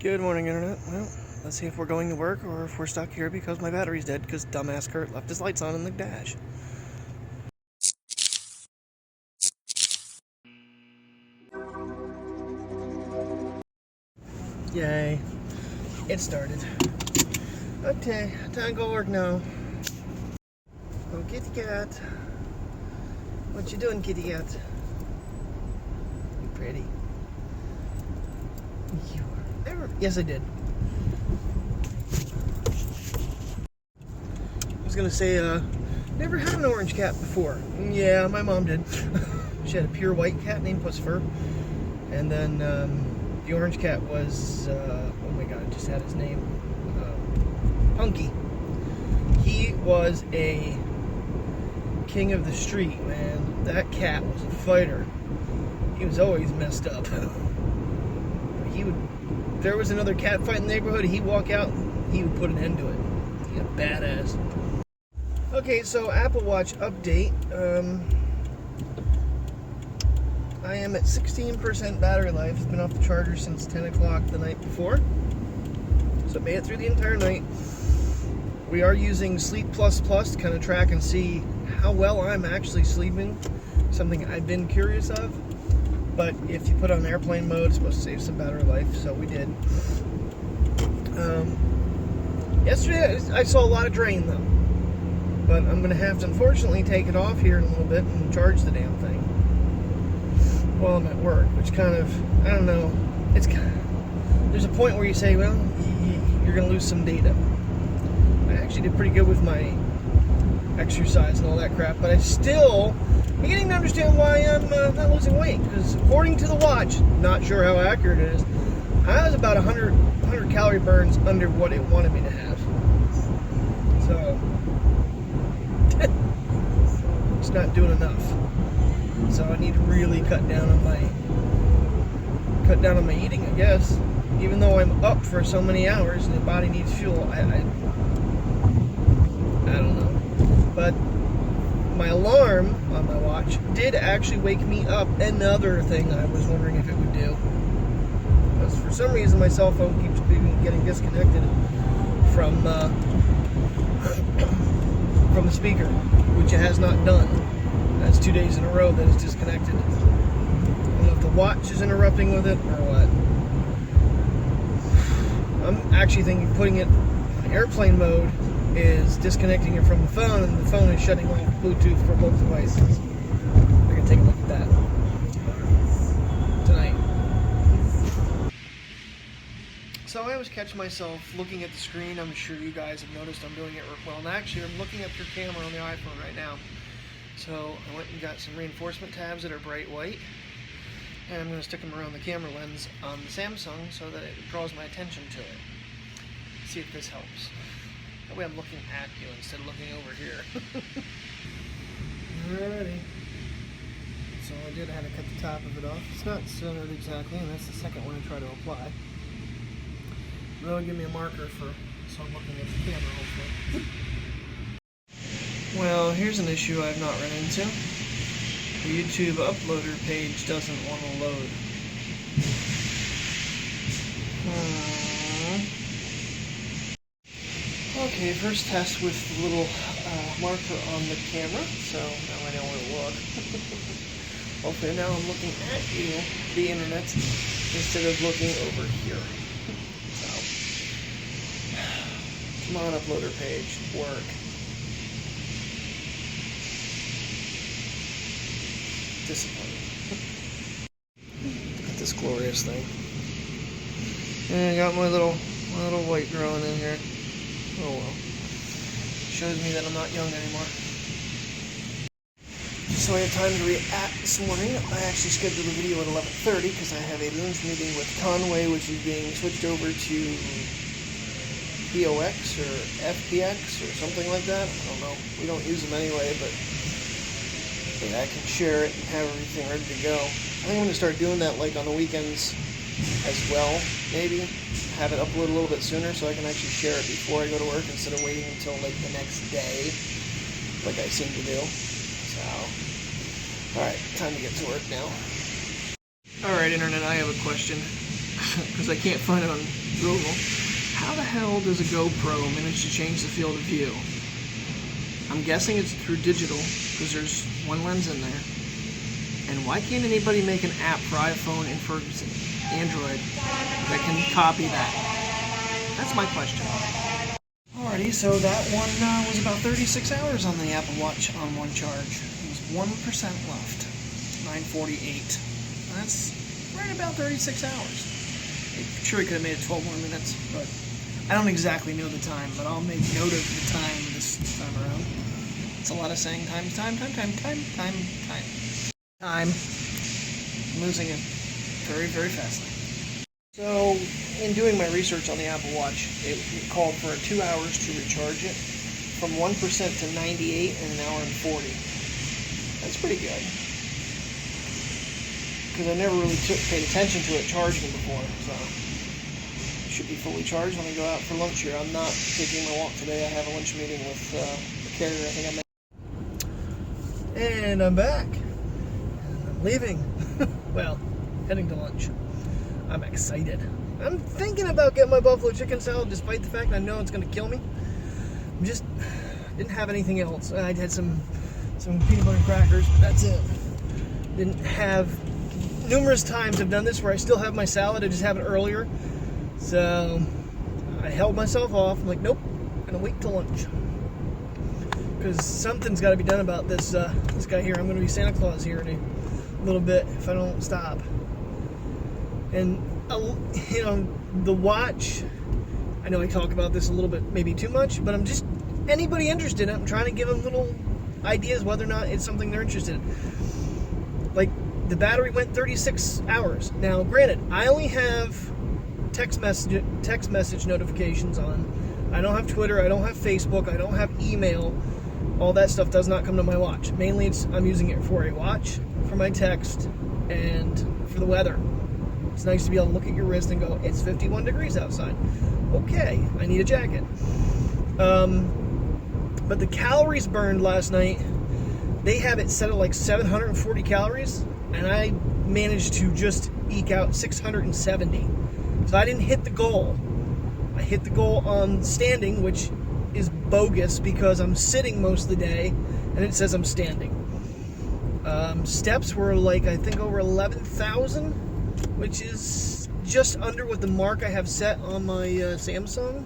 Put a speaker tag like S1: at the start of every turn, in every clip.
S1: Good morning, Internet. Well, let's see if we're going to work or if we're stuck here because my battery's dead because dumbass Kurt left his lights on in the dash. Yay. It started. Okay, time to go work now. Oh, kitty cat. What you doing, kitty cat? You pretty. You are. Yes, I did. I was gonna say, never had an orange cat before. Yeah, my mom did. She had a pure white cat named Pussifer. And then, the orange cat was, oh my god, I just had his name. Punky. He was a king of the street, man. That cat was a fighter. He was always messed up. There was another cat fight in the neighborhood, he'd walk out and he would put an end to it. He a badass. Okay, so Apple Watch update. I am at 16% battery life. It's been off the charger since 10 o'clock the night before. So it made it through the entire night. We are using Sleep++ to kind of track and see how well I'm actually sleeping. Something I've been curious of. But if you put on airplane mode, it's supposed to save some battery life, so we did. Yesterday I saw a lot of drain though. But I'm going to have to unfortunately take it off here in a little bit and charge the damn thing while I'm at work, which kind of, I don't know, it's kind of, there's a point where you say, well, you're going to lose some data. I actually did pretty good with my exercise and all that crap, but I still beginning to understand why I'm not losing weight, because according to the watch, not sure how accurate it is, I was about 100 calorie burns under what it wanted me to have. So it's not doing enough. So I need to really cut down on my eating, I guess. Even though I'm up for so many hours and the body needs fuel, I don't know. But my alarm on my watch did actually wake me up. Another thing I was wondering if it would do. Because for some reason my cell phone keeps getting disconnected from the speaker, which it has not done. That's 2 days in a row that it's disconnected. I don't know if the watch is interrupting with it or what. I'm actually thinking putting it on airplane mode is disconnecting it from the phone, and the phone is shutting off Bluetooth for both devices. I can take a look at that tonight. So I always catch myself looking at the screen. I'm sure you guys have noticed I'm doing it well. And actually, I'm looking at your camera on the iPhone right now. So I went and got some reinforcement tabs that are bright white, and I'm going to stick them around the camera lens on the Samsung so that it draws my attention to it. See if this helps. That way I'm looking at you instead of looking over here. Alrighty. So I did, I had to cut the top of it off. It's not centered exactly, and that's the second one I try to apply. That'll give me a marker so I'm looking at the camera, hopefully. Well, here's an issue I've not run into. The YouTube uploader page doesn't want to load. Okay, first test with the little marker on the camera, so now I know where to look. Hopefully now I'm looking at you, the internet, instead of looking over here. So, come on, uploader page, work. Disappointing. Look at this glorious thing. And I got my little white growing in here. Oh well. Shows me that I'm not young anymore. So I had time to react this morning. I actually scheduled a video at 11:30 because I have a lunch meeting with Conway, which is being switched over to POX or FPX or something like that. I don't know. We don't use them anyway, but I can share it and have everything ready to go. I think I'm going to start doing that like on the weekends as well, maybe. Have it upload a little bit sooner so I can actually share it before I go to work instead of waiting until like the next day, like I seem to do. So, alright, time to get to work now. Alright, Internet, I have a question. because I can't find it on Google. How the hell does a GoPro manage to change the field of view? I'm guessing it's through digital, because there's one lens in there. And why can't anybody make an app for iPhone and for Android that can copy that? That's my question. Alrighty, so that one was about 36 hours on the Apple Watch on one charge. It was 1% left. 9:48. That's right about 36 hours. I'm sure it could have made it 12 more minutes, but I don't exactly know the time, but I'll make note of the time this time around. It's a lot of saying time. I'm losing it very, very fast. So, in doing my research on the Apple Watch, it called for 2 hours to recharge it, from 1% to 98 in an hour and 40. That's pretty good. Because I never really paid attention to it charging before, so it should be fully charged when I go out for lunch here. I'm not taking my walk today. I have a lunch meeting with the carrier I think I'm in. And I'm back. I'm leaving. Well, heading to lunch. I'm excited. I'm thinking about getting my buffalo chicken salad, despite the fact I know it's going to kill me. I'm just didn't have anything else. I had some peanut butter and crackers, but that's it. Didn't have. Numerous times I've done this where I still have my salad. I just have it earlier, so I held myself off. I'm like, nope, I'm gonna wait till lunch because something's got to be done about this. This guy here. I'm gonna be Santa Claus here in a little bit if I don't stop. And you know, the watch. I know I talk about this a little bit, maybe too much, but I'm just anybody interested in it. I'm trying to give them little ideas whether or not it's something they're interested in. Like the battery went 36 hours. Now, granted, I only have text message notifications on. I don't have Twitter. I don't have Facebook. I don't have email. All that stuff does not come to my watch. Mainly, I'm using it for a watch, for my text, and for the weather. It's nice to be able to look at your wrist and go, it's 51 degrees outside. Okay, I need a jacket. But the calories burned last night, they have it set at like 740 calories, and I managed to just eke out 670. So I didn't hit the goal. I hit the goal on standing, which is bogus because I'm sitting most of the day, and it says I'm standing. Steps were like, I think over 11,000, which is just under what the mark I have set on my Samsung.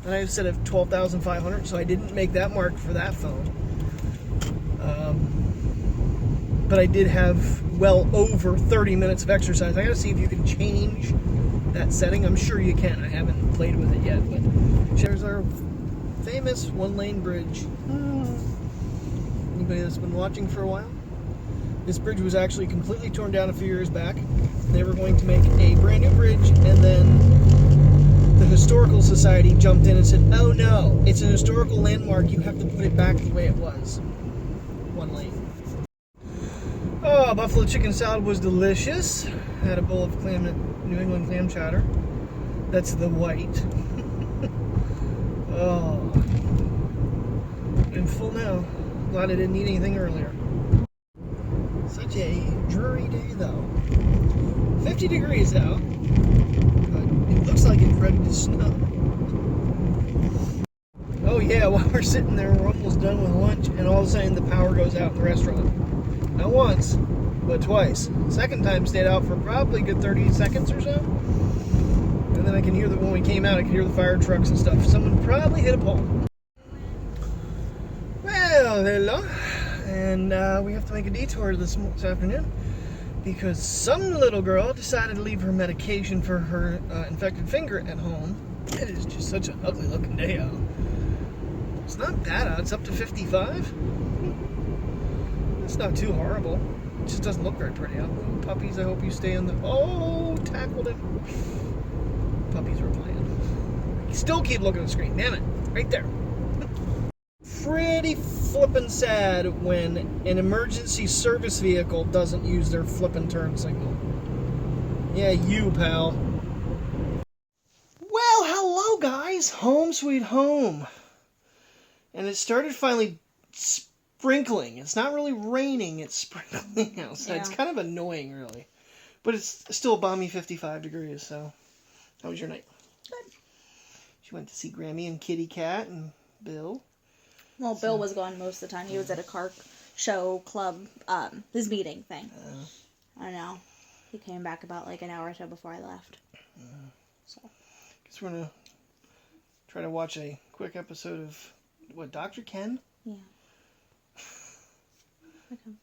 S1: And I have set at 12,500, so I didn't make that mark for that phone. But I did have well over 30 minutes of exercise. I gotta see if you can change that setting. I'm sure you can. I haven't played with it yet, but there's our famous one-lane bridge. Anybody that's been watching for a while? This bridge was actually completely torn down a few years back. They were going to make a brand new bridge, and then the Historical Society jumped in and said, oh no, it's an historical landmark, you have to put it back the way it was. One lane. Oh, buffalo chicken salad was delicious. I had a bowl of New England clam chowder. That's the white. Oh. I'm full now. Glad I didn't eat anything earlier. Such a dreary day though. 50 degrees out. But it looks like it's ready to snow. Oh yeah, while we're sitting there, we're almost done with lunch, and all of a sudden the power goes out in the restaurant. Not once, but twice. Second time stayed out for probably a good 30 seconds or so. And then I can hear when we came out, I could hear the fire trucks and stuff. Someone probably hit a pole. Well, hello. And we have to make a detour this afternoon because some little girl decided to leave her medication for her infected finger at home. It is just such an ugly looking day out. It's not bad out. It's up to 55. It's not too horrible. It just doesn't look very pretty out. Oh, puppies, I hope you stay on the... Oh, tackled him. Puppies were playing. Still keep looking at the screen. Damn it. Right there. Pretty flippin' sad when an emergency service vehicle doesn't use their flippin' turn signal. Yeah, you, pal. Well, hello, guys. Home sweet home. And it started finally sprinkling. It's not really raining, it's sprinkling outside. Yeah. It's kind of annoying, really. But it's still a balmy 55 degrees, so how was your night?
S2: Good.
S1: She went to see Grammy and Kitty Cat and Bill.
S2: Well, Bill was gone most of the time. He was at a car show club, his meeting thing. I don't know. He came back about like an hour or so before I left. So.
S1: Guess we're gonna try to watch a quick episode of what, Dr. Ken?
S2: Yeah.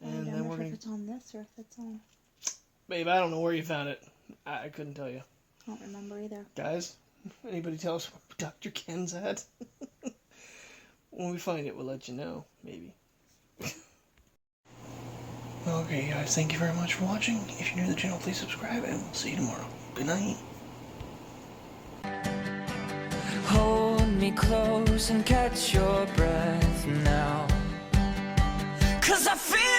S1: And then we're gonna.
S2: If it's on this or if it's on.
S1: Babe, I don't know where you found it. I couldn't tell you.
S2: I don't remember either.
S1: Guys, anybody tell us where Dr. Ken's at? When we find it, we'll let you know. Maybe. Okay, guys, thank you very much for watching. If you're new to the channel, please subscribe, and we'll see you tomorrow. Good night.
S3: Hold me close and catch your breath now, 'cause I feel